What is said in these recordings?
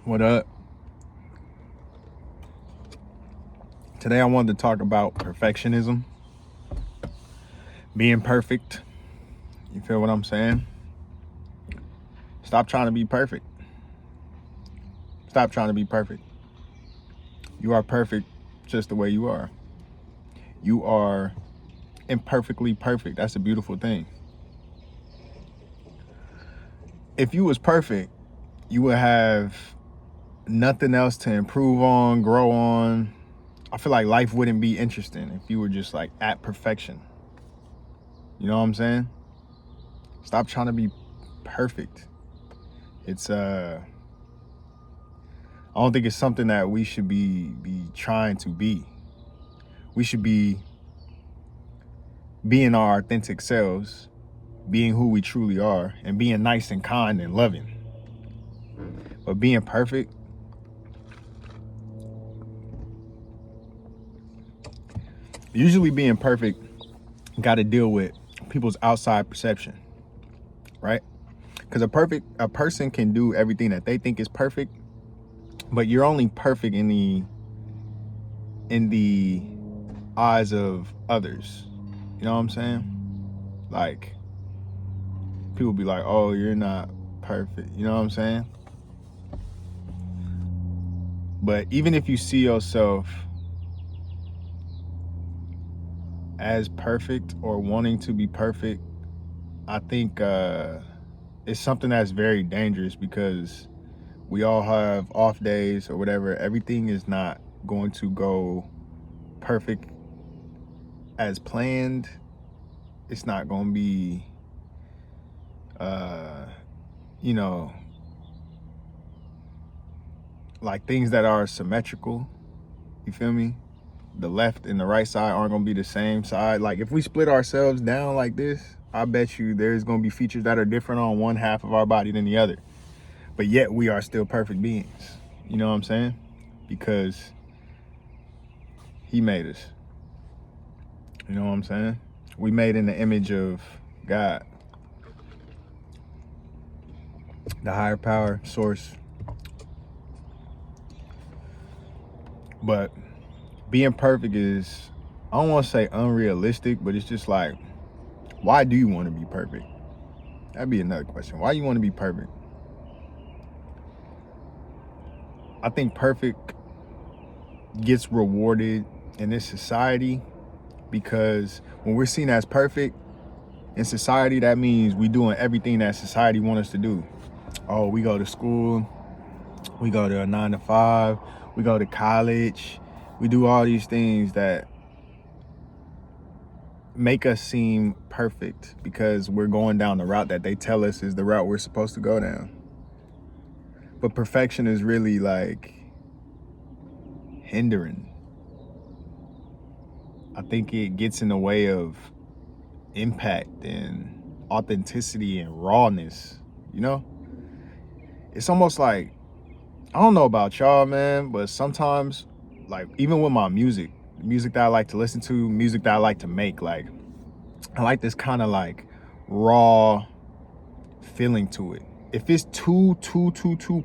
What up? Today I wanted to talk about perfectionism, being perfect. You feel what I'm saying? Stop trying to be perfect. Stop trying to be perfect. You are perfect just the way you are. You are imperfectly perfect. That's a beautiful thing. If you was perfect, you would have nothing else to improve on, grow on. I feel like life wouldn't be interesting if you were just like at perfection. You know what I'm saying? Stop trying to be perfect. It's I don't think it's something that we should be trying to be. We should be being our authentic selves, being who we truly are, and being nice and kind and loving. But being perfect, usually being perfect got to deal with people's outside perception, right? Because a person can do everything that they think is perfect, but you're only perfect in the eyes of others. You know what I'm saying? Like, people be like, "Oh, you're not perfect." You know what I'm saying? But even if you see yourself as perfect or wanting to be perfect, I think it's something that's very dangerous because we all have off days or whatever. Everything is not going to go perfect as planned. It's not going to be, uh, you know, like things that are symmetrical. You feel me? The left and the right side aren't gonna be the same side. Like if we split ourselves down like this, I bet you there's gonna be features that are different on one half of our body than the other. But yet we are still perfect beings. You know what I'm saying? Because he made us. You know what I'm saying? We made in the image of God, the higher power source. But being perfect is, I don't want to say unrealistic, but it's just like, why do you want to be perfect? That'd be another question. Why you want to be perfect? I think perfect gets rewarded in this society because when we're seen as perfect in society, that means we doing everything that society wants us to do. Oh, we go to school, we go to a 9 to 5, we go to college, we do all these things that make us seem perfect because we're going down the route that they tell us is the route we're supposed to go down. But perfection is really like hindering. I think it gets in the way of impact and authenticity and rawness, you know? It's almost like, I don't know about y'all, man, but sometimes, like, even with my music, music that I like to listen to, music that I like to make, like, I like this kind of like raw feeling to it. If it's too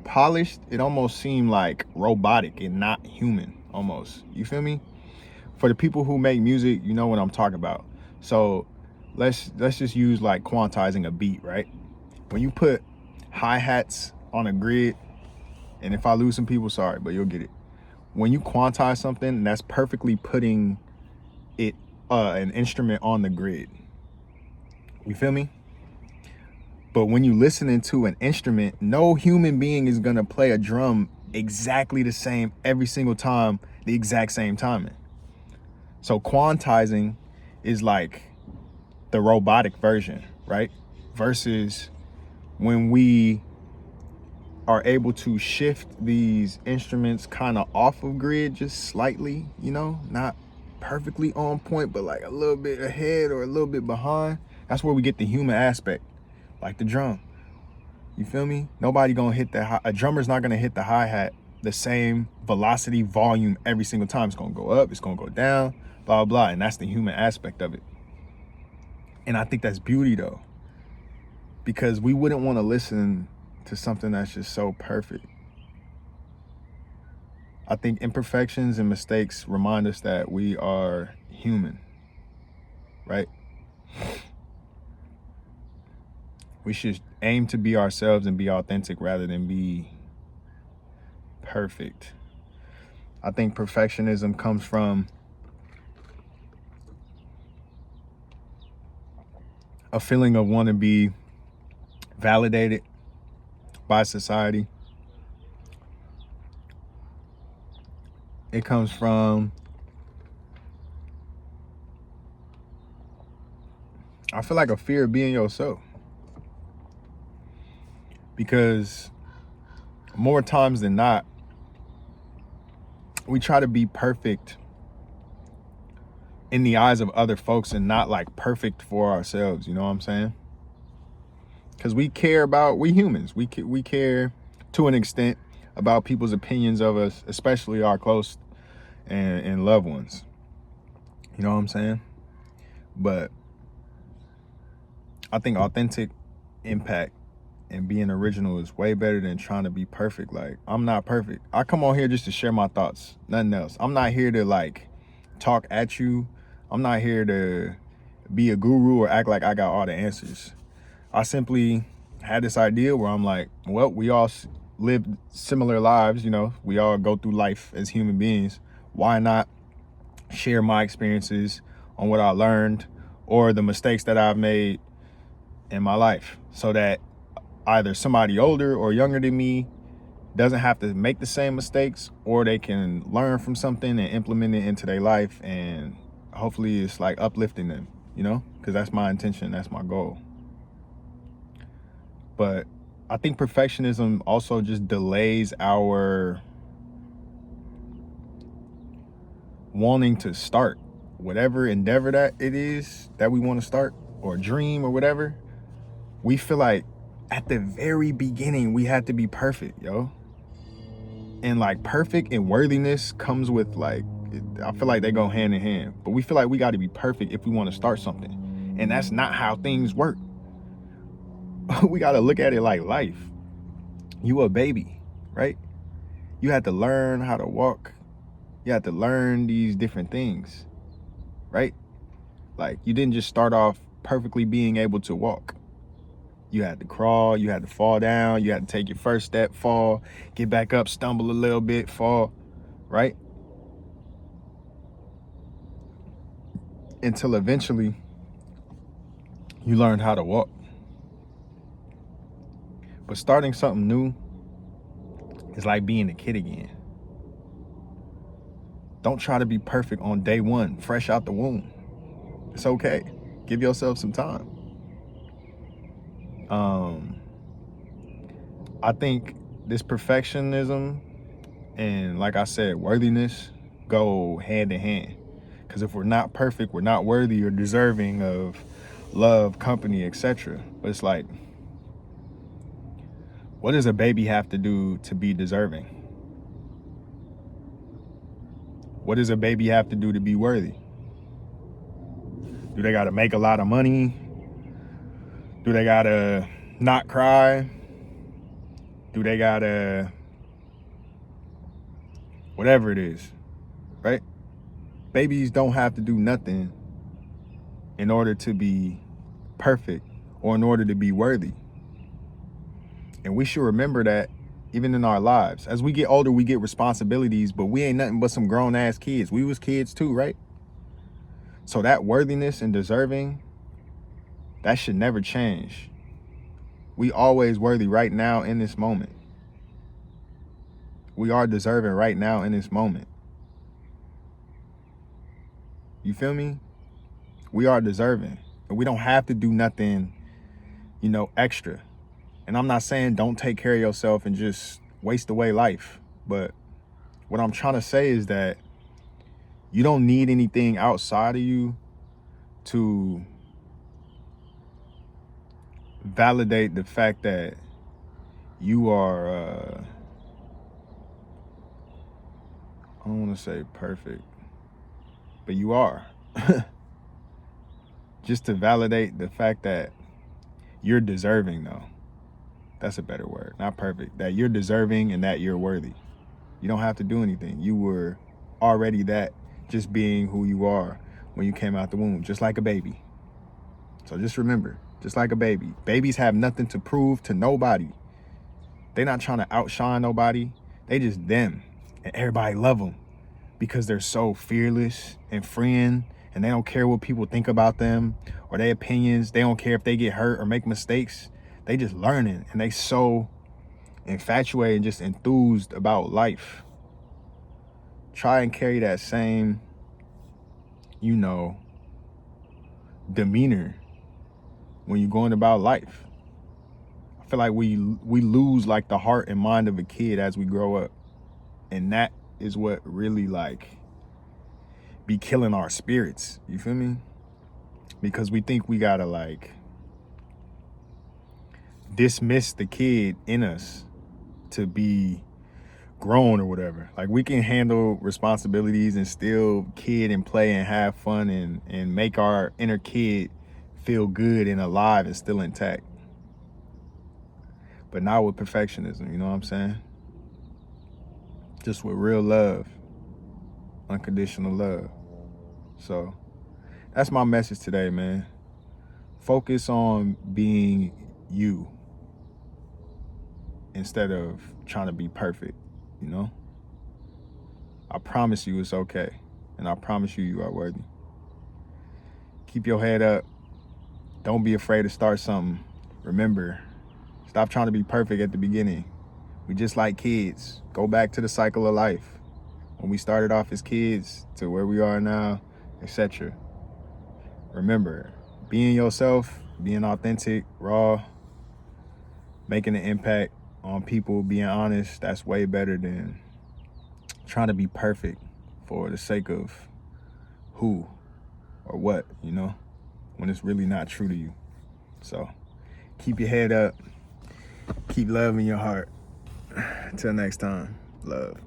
polished, it almost seems like robotic and not human, almost. You feel me? For the people who make music, you know what I'm talking about. So let's just use like quantizing a beat, right? When you put hi-hats on a grid, and if I lose some people, sorry, but you'll get it. When you quantize something, that's perfectly putting it an instrument on the grid. You feel me? But when you listening to an instrument, no human being is gonna play a drum exactly the same every single time, the exact same timing. So quantizing is like the robotic version, right? Versus when we are able to shift these instruments kind of off of grid just slightly, you know, not perfectly on point, but like a little bit ahead or a little bit behind. That's where we get the human aspect, like the drum. You feel me? Nobody gonna hit a drummer's not gonna hit the hi-hat the same velocity, volume every single time. It's gonna go up, it's gonna go down, blah, blah. And that's the human aspect of it. And I think that's beauty though, because we wouldn't want to listen to something that's just so perfect. I think imperfections and mistakes remind us that we are human, right? We should aim to be ourselves and be authentic rather than be perfect. I think perfectionism comes from a feeling of wanting to be validated by society. It comes from, I feel like, a fear of being yourself. Because more times than not, we try to be perfect in the eyes of other folks and not like perfect for ourselves. You know what I'm saying? Because we humans. We care to an extent about people's opinions of us, especially our close and loved ones. You know what I'm saying? But I think authentic impact and being original is way better than trying to be perfect. Like, I'm not perfect. I come on here just to share my thoughts, nothing else. I'm not here to like talk at you. I'm not here to be a guru or act like I got all the answers. I simply had this idea where I'm like, well, we all live similar lives, you know, we all go through life as human beings. Why not share my experiences on what I learned or the mistakes that I've made in my life, so that either somebody older or younger than me doesn't have to make the same mistakes, or they can learn from something and implement it into their life, and hopefully it's like uplifting them, you know, because that's my intention, that's my goal. But I think perfectionism also just delays our wanting to start whatever endeavor that it is that we want to start, or dream or whatever. We feel like at the very beginning we had to be perfect, yo. And like perfect and worthiness comes with like, I feel like they go hand in hand. But we feel like we got to be perfect if we want to start something. And that's not how things work. We got to look at it like life. You a baby, right? You had to learn how to walk. You had to learn these different things, right? Like, you didn't just start off perfectly being able to walk. You had to crawl, you had to fall down, you had to take your first step, fall, get back up, stumble a little bit, fall, right? Until eventually you learn how to walk. But starting something new is like being a kid again. Don't try to be perfect on day one, fresh out the womb. It's okay. Give yourself some time. I think this perfectionism and, like I said, worthiness go hand in hand. Because if we're not perfect, we're not worthy or deserving of love, company, etc. But it's like, what does a baby have to do to be deserving? What does a baby have to do to be worthy? Do they got to make a lot of money? Do they got to not cry? Do they got to, whatever it is, right? Babies don't have to do nothing in order to be perfect or in order to be worthy. And we should remember that even in our lives. As we get older, we get responsibilities, but we ain't nothing but some grown ass kids. We was kids too, right? So that worthiness and deserving, that should never change. We always worthy right now in this moment. We are deserving right now in this moment. You feel me? We are deserving. And we don't have to do nothing, you know, extra. And I'm not saying don't take care of yourself and just waste away life. But what I'm trying to say is that you don't need anything outside of you to validate the fact that you are, I don't want to say perfect, but you are. Just to validate the fact that you're deserving, though. That's a better word, not perfect. That you're deserving and that you're worthy. You don't have to do anything. You were already that, just being who you are when you came out the womb, just like a baby. So just remember, just like a baby. Babies have nothing to prove to nobody. They're not trying to outshine nobody. They just them. And everybody love them because they're so fearless and freeing, and they don't care what people think about them or their opinions. They don't care if they get hurt or make mistakes. They just learning, and they so infatuated and just enthused about life. Try and carry that same, demeanor when you're going about life. I feel like we lose like the heart and mind of a kid as we grow up. And that is what really like be killing our spirits. You feel me? Because we think we gotta like dismiss the kid in us to be grown or whatever. Like we can handle responsibilities and still kid and play and have fun and make our inner kid feel good and alive and still intact. But not with perfectionism, you know what I'm saying? Just with real love, unconditional love. So that's my message today, man. Focus on being you instead of trying to be perfect, you know? I promise you it's okay. And I promise you you are worthy. Keep your head up. Don't be afraid to start something. Remember, stop trying to be perfect at the beginning. We just like kids. Go back to the cycle of life. When we started off as kids to where we are now, etc. Remember, being yourself, being authentic, raw, making an impact on people, being honest, that's way better than trying to be perfect for the sake of who or what, when it's really not true to you. So keep your head up, keep love in your heart. Until next time, love.